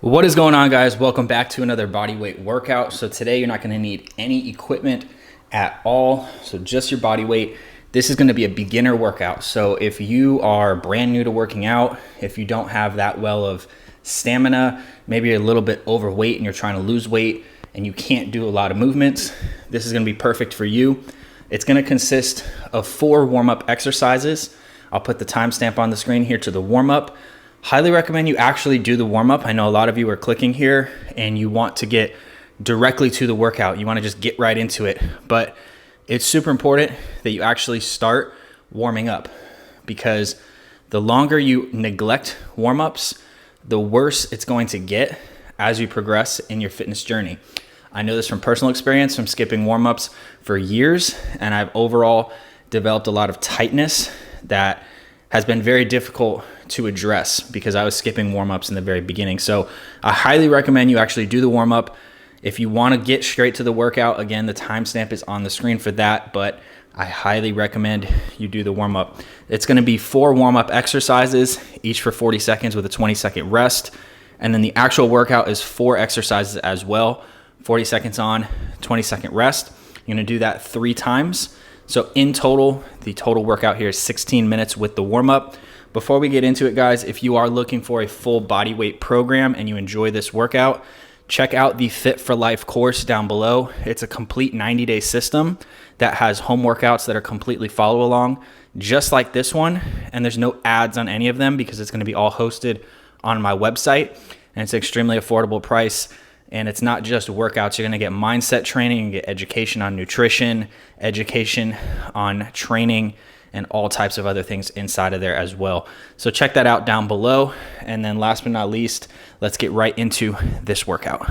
What is going on, guys? Welcome back to another body weight workout. So today you're not going to need any equipment at all. So just your body weight. This is going to be a beginner workout. So if you are brand new to working out, if you don't have that well of stamina, maybe you're a little bit overweight and you're trying to lose weight and you can't do a lot of movements, this is going to be perfect for you. It's going to consist of 4 warm-up exercises. I'll put the timestamp on the screen here to the warm-up. Highly recommend you actually do the warm-up. I know a lot of you are clicking here and you want to get directly to the workout. You want to just get right into it. But it's super important that you actually start warming up, because the longer you neglect warm-ups, the worse it's going to get as you progress in your fitness journey. I know this from personal experience, from skipping warm-ups for years, and I've overall developed a lot of tightness that has been very difficult to address because I was skipping warm-ups in the very beginning. So I highly recommend you actually do the warm-up. If you want to get straight to the workout, again, the timestamp is on the screen for that, but I highly recommend you do the warm-up. It's going to be 4 warm-up exercises, each for 40 seconds with a 20-second rest. And then the actual workout is 4 exercises as well, 40 seconds on, 20-second rest. You're going to do that 3 times. So in total, the total workout here is 16 minutes with the warm-up. Before we get into it, guys, if you are looking for a full body weight program and you enjoy this workout, check out the Fit for Life course down below. It's a complete 90-day system that has home workouts that are completely follow along, just like this one. And there's no ads on any of them because it's going to be all hosted on my website. And it's an extremely affordable price. And it's not just workouts. You're going to get mindset training, you get education on nutrition, education on training, and all types of other things inside of there as well. So check that out down below. And then last but not least, let's get right into this workout.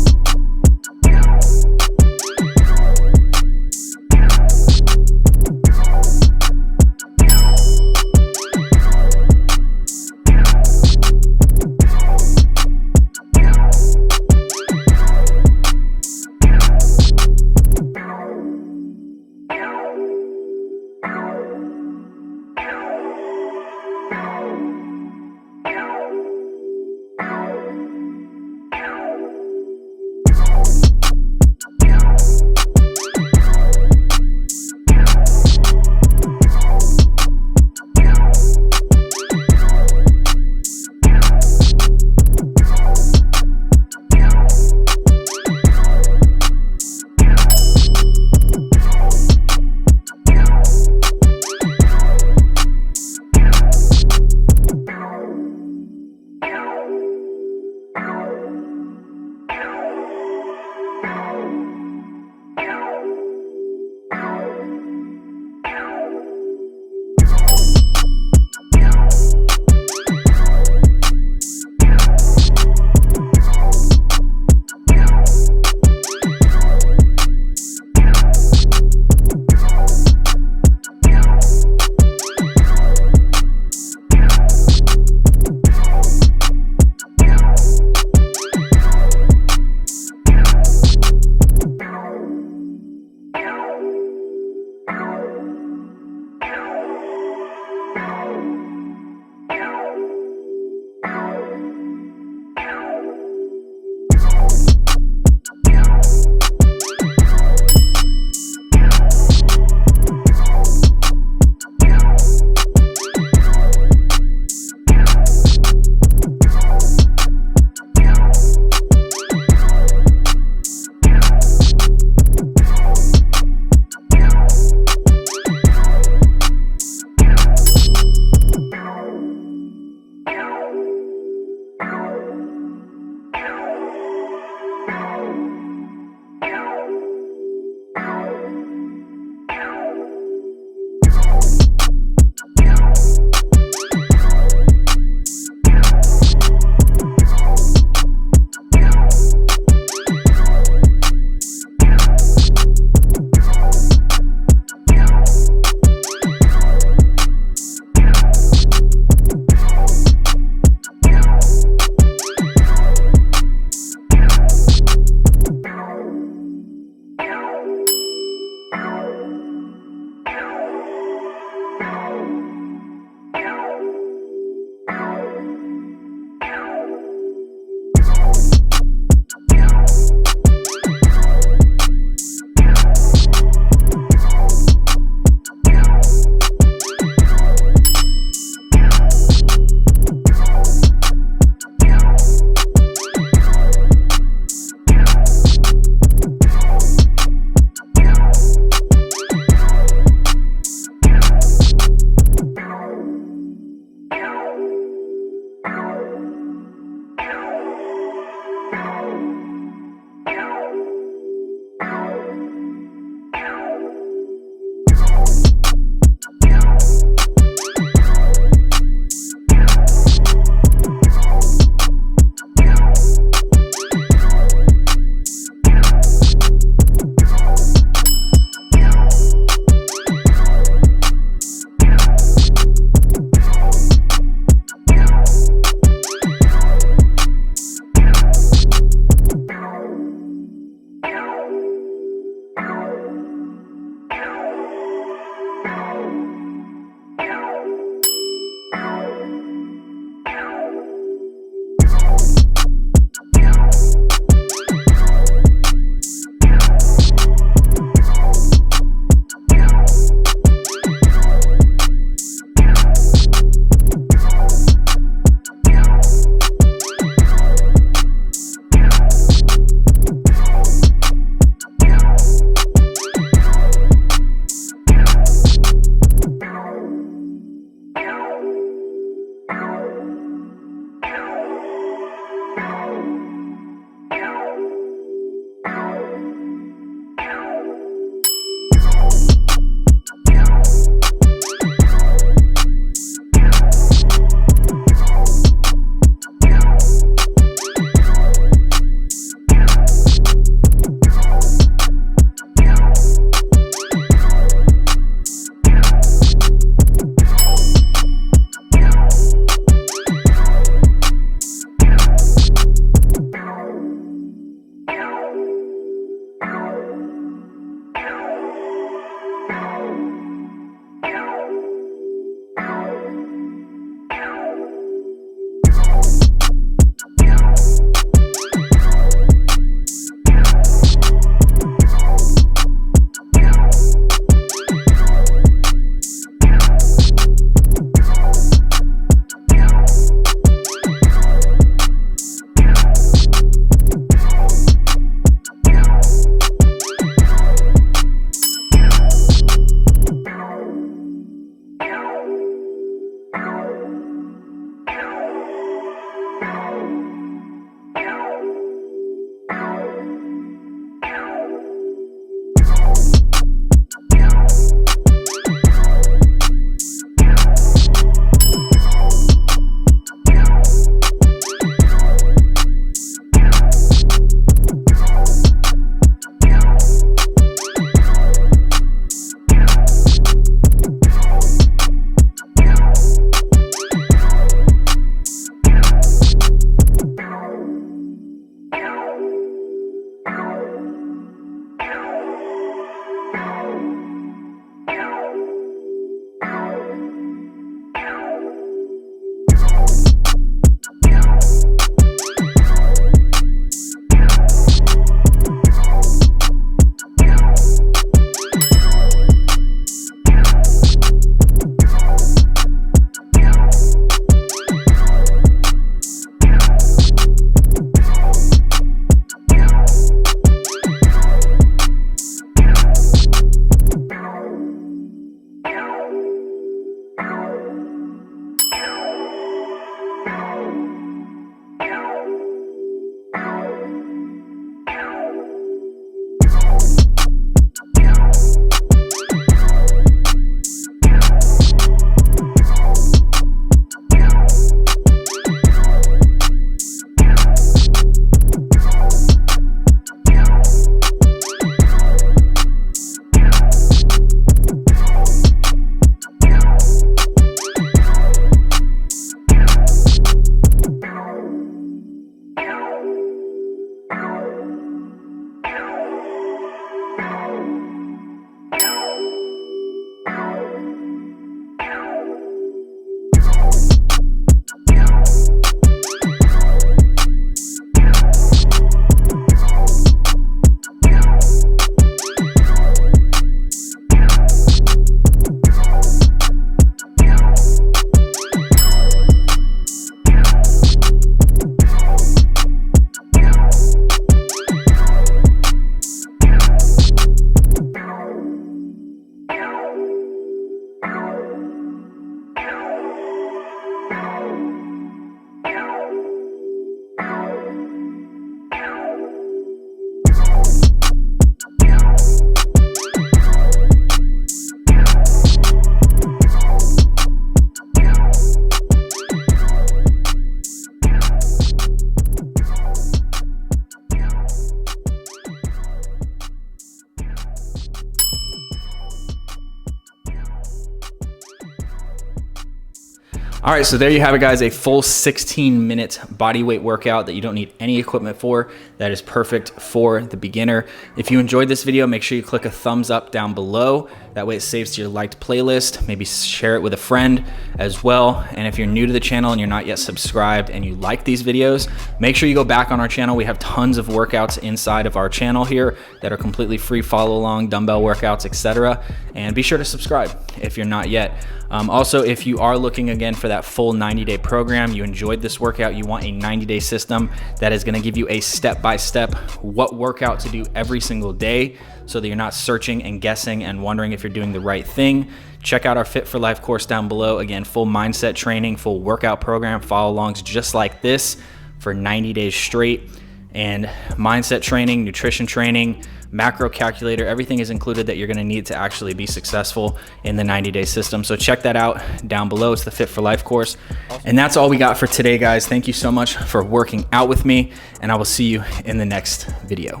All right, so there you have it, guys, a full 16-minute body weight workout that you don't need any equipment for. That is perfect for the beginner. If you enjoyed this video, make sure you click a thumbs up down below. That way it saves to your liked playlist. Maybe share it with a friend as well. And if you're new to the channel and you're not yet subscribed and you like these videos, make sure you go back on our channel. We have tons of workouts inside of our channel here that are completely free, follow along, dumbbell workouts, etc. And be sure to subscribe if you're not yet. Also, if you are looking again for that full 90-day program, you enjoyed this workout, you want a 90-day system that is gonna give you a step-by-step what workout to do every single day so that you're not searching and guessing and wondering if you're doing the right thing, check out our Fit for Life course down below. Again, full mindset training, full workout program, follow-alongs just like this for 90 days straight. And mindset training, nutrition training, macro calculator, everything is included that you're gonna need to actually be successful in the 90-day system. So check that out down below. It's the Fit for Life course. And that's all we got for today, guys. Thank you so much for working out with me, and I will see you in the next video.